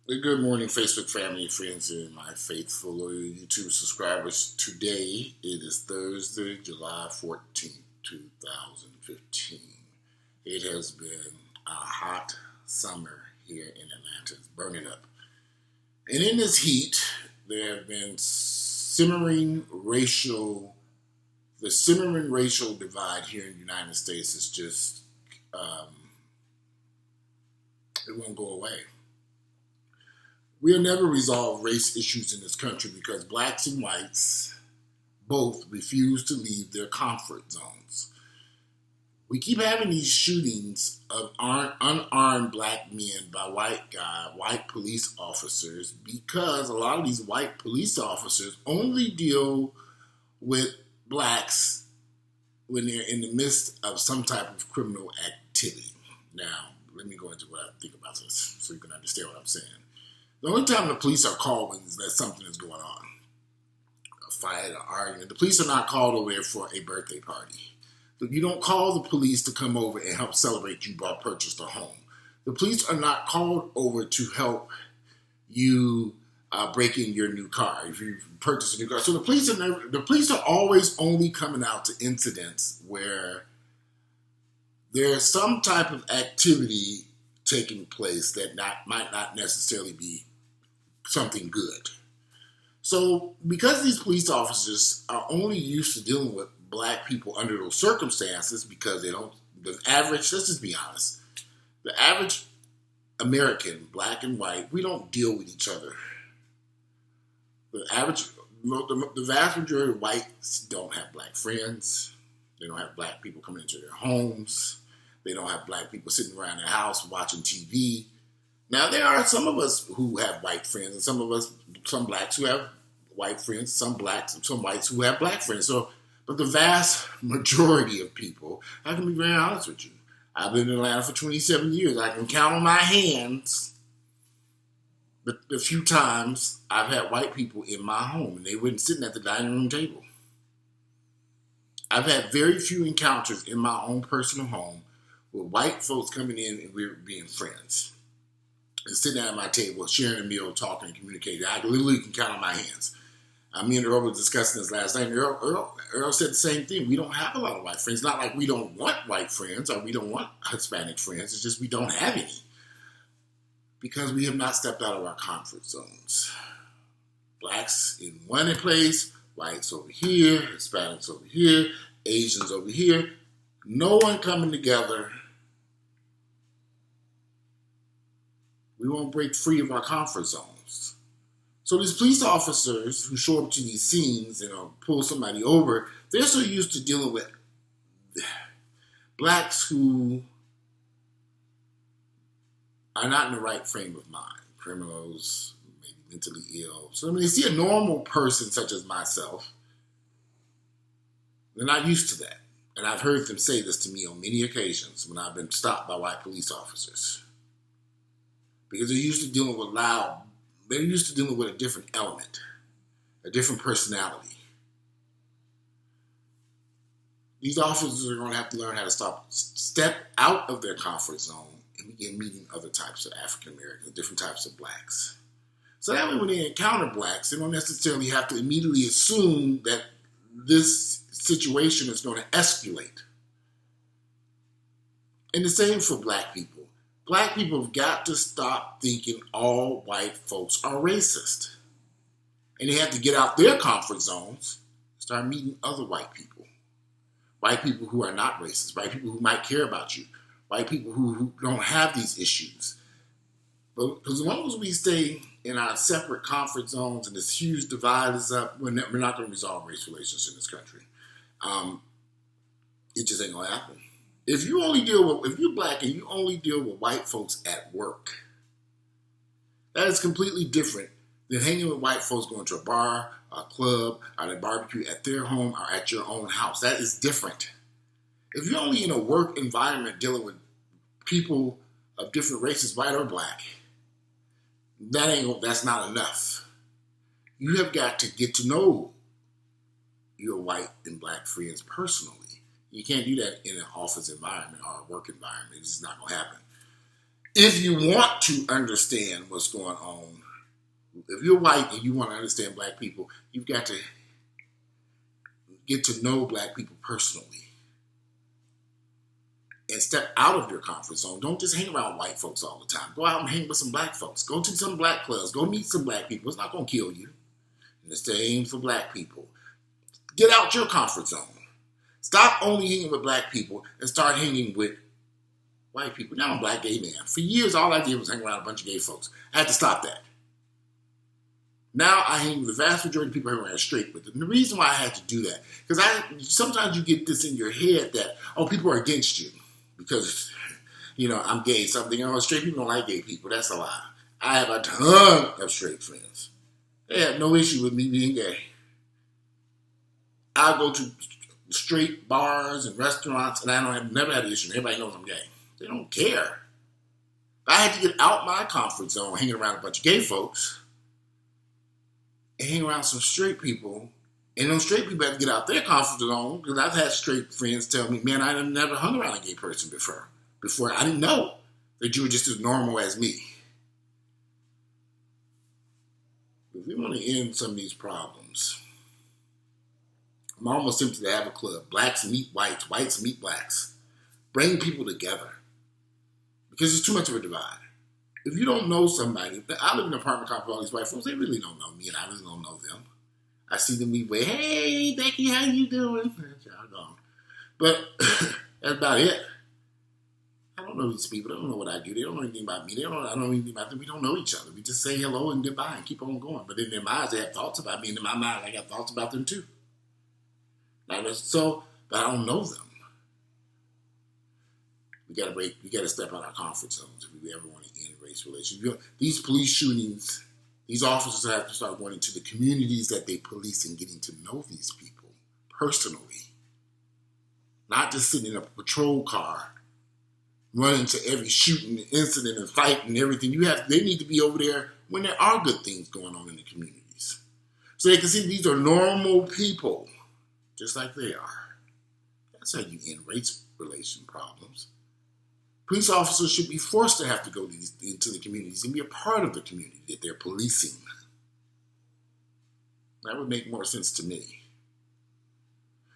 Good morning, Facebook family, friends, and my faithful loyal YouTube subscribers. Today, it is Thursday, July 14th, 2015. It has been a hot summer here in Atlanta. It's burning up. And in this heat, there have been the simmering racial divide here in the United States is just, it won't go away. We'll never resolve race issues in this country because blacks and whites both refuse to leave their comfort zones. We keep having these shootings of unarmed black men by white police officers because a lot of these white police officers only deal with blacks when they're in the midst of some type of criminal activity. Now, let me go into what I think about this so you can understand what I'm saying. The only time the police are called when is that something is going on, a fight, an argument. The police are not called over there for a birthday party. You don't call the police to come over and help celebrate you purchased a home. The police are not called over to help you break in your new car if you purchase a new car. So the police are always only coming out to incidents where there's some type of activity taking place that might not necessarily be something good. So because these police officers are only used to dealing with black people under those circumstances, because let's just be honest, the average American, black and white, we don't deal with each other. The vast majority of whites don't have black friends. They don't have black people coming into their homes. They don't have black people sitting around their house watching TV. Now, there are some of us who have white friends, and some blacks who have white friends, some whites who have black friends. But the vast majority of people, I can be very honest with you, I've been in Atlanta for 27 years. I can count on my hands the few times I've had white people in my home, and they weren't sitting at the dining room table. I've had very few encounters in my own personal home with white folks coming in and we're being friends and sitting at my table, sharing a meal, talking and communicating. I literally can count on my hands. Me and Earl were discussing this last night, and Earl said the same thing. We don't have a lot of white friends. Not like we don't want white friends or we don't want Hispanic friends. It's just we don't have any because we have not stepped out of our comfort zones. Blacks in one place, whites over here, Hispanics over here, Asians over here. No one coming together. We won't break free of our comfort zones. So these police officers who show up to these scenes and pull somebody over, they're so used to dealing with blacks who are not in the right frame of mind. Criminals, maybe mentally ill. So when they see a normal person such as myself, they're not used to that. And I've heard them say this to me on many occasions when I've been stopped by white police officers. Because they're used to dealing with a different element, a different personality. These officers are going to have to learn how to step out of their comfort zone and begin meeting other types of African Americans, different types of blacks. So that way when they encounter blacks, they don't necessarily have to immediately assume that this situation is going to escalate. And the same for black people. Black people have got to stop thinking all white folks are racist. And they have to get out their comfort zones, start meeting other white people. White people who are not racist, white people who might care about you, white people who don't have these issues. But as long as we stay in our separate comfort zones and this huge divide is up, we're not going to resolve race relations in this country. It just ain't going to happen. If you're black and you only deal with white folks at work, that is completely different than hanging with white folks going to a bar, a club, or a barbecue at their home or at your own house. That is different. If you're only in a work environment dealing with people of different races, white or black, that's not enough. You have got to get to know your white and black friends personally. You can't do that in an office environment or a work environment. It's just not going to happen. If you want to understand what's going on, if you're white and you want to understand black people, you've got to get to know black people personally and step out of your comfort zone. Don't just hang around white folks all the time. Go out and hang with some black folks. Go to some black clubs. Go meet some black people. It's not going to kill you. And the same for black people. Get out your comfort zone. Stop only hanging with black people and start hanging with white people. Now I'm a black gay man. For years, all I did was hang around a bunch of gay folks. I had to stop that. Now I hang with the vast majority of people who are straight with it. And the reason why I had to do that, because sometimes you get this in your head that, oh, people are against you because, I'm gay. Something, straight people don't like gay people. That's a lie. I have a ton of straight friends. They have no issue with me being gay. I go to straight bars and restaurants, and never had an issue. Everybody knows I'm gay. They don't care. I had to get out my comfort zone, hanging around a bunch of gay folks, and hang around some straight people. And those straight people have to get out their comfort zone, because I've had straight friends tell me, man, I never hung around a gay person before. I didn't know that you were just as normal as me. If we want to end some of these problems, I'm almost tempted to have a club. Blacks meet whites, whites meet blacks. Bring people together. Because there's too much of a divide. If you don't know somebody, I live in an apartment complex with all these white folks, they really don't know me and I really don't know them. I see them leave away, hey, Becky, how you doing? Y'all gone. But that's about it. I don't know these people. They don't know what I do. They don't know anything about me. I don't know anything about them. We don't know each other. We just say hello and goodbye and keep on going. But in their minds, they have thoughts about me. And in my mind, I got thoughts about them too. But I don't know them. We got to step out our comfort zones if we ever want to end race relations. These police shootings, these officers have to start going into the communities that they police and getting to know these people personally. Not just sitting in a patrol car, running to every shooting incident and fight and everything. They need to be over there when there are good things going on in the communities. So they can see these are normal people, just like they are. That's how you end race relation problems. Police officers should be forced to have to go into the communities and be a part of the community that they're policing. That would make more sense to me.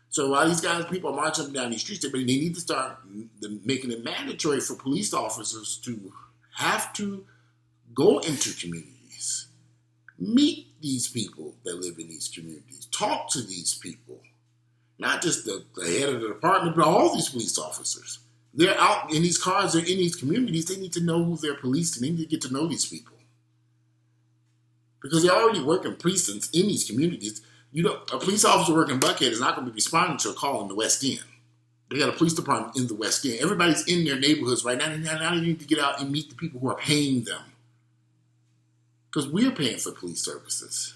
So while people are marching up and down these streets, they need to start making it mandatory for police officers to have to go into communities, meet these people that live in these communities, talk to these people, not just the head of the department, but all these police officers. They're out in these cars, they're in these communities, they need to know who they're policing, they need to get to know these people. Because they already work in precincts in these communities. A police officer working in Buckhead is not going to be responding to a call in the West End. They got a police department in the West End. Everybody's in their neighborhoods right now, and now they need to get out and meet the people who are paying them. Because we're paying for police services.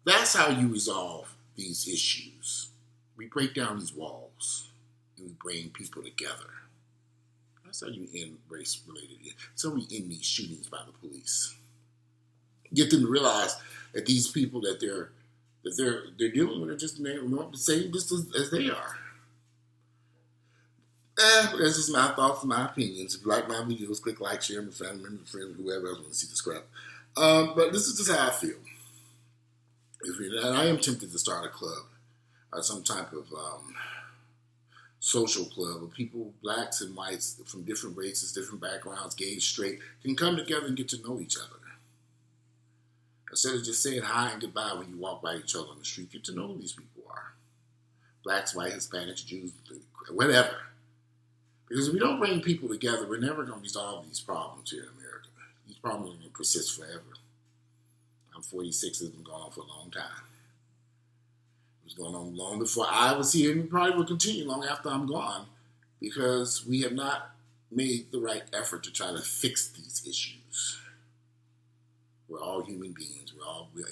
That's how you resolve these issues. We break down these walls. And we bring people together. That's how you end race-related. So we end these shootings by the police. Get them to realize that these people that they're dealing with are just the same just as they are. That's just my thoughts and my opinions. If you like my videos, click like, share with family members, friends, whoever else wants to see the scrap. But this is just how I feel. And I am tempted to start a club or some type of social club of people, blacks and whites from different races, different backgrounds, gay, straight, can come together and get to know each other. Instead of just saying hi and goodbye when you walk by each other on the street, get to know who these people are. Blacks, whites, Hispanics, Jews, whatever. Because if we don't bring people together, we're never going to resolve these problems here in America. These problems are going to persist forever. I'm 46, it's been going on for a long time. It was going on long before I was here, and it probably will continue long after I'm gone, because we have not made the right effort to try to fix these issues. We're all human beings.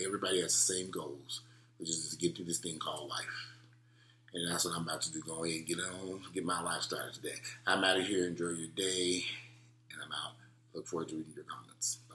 Everybody has the same goals, which is to get through this thing called life. And that's what I'm about to do. Go ahead and get my life started today. I'm out of here. Enjoy your day. And I'm out. Look forward to reading your comments. Bye.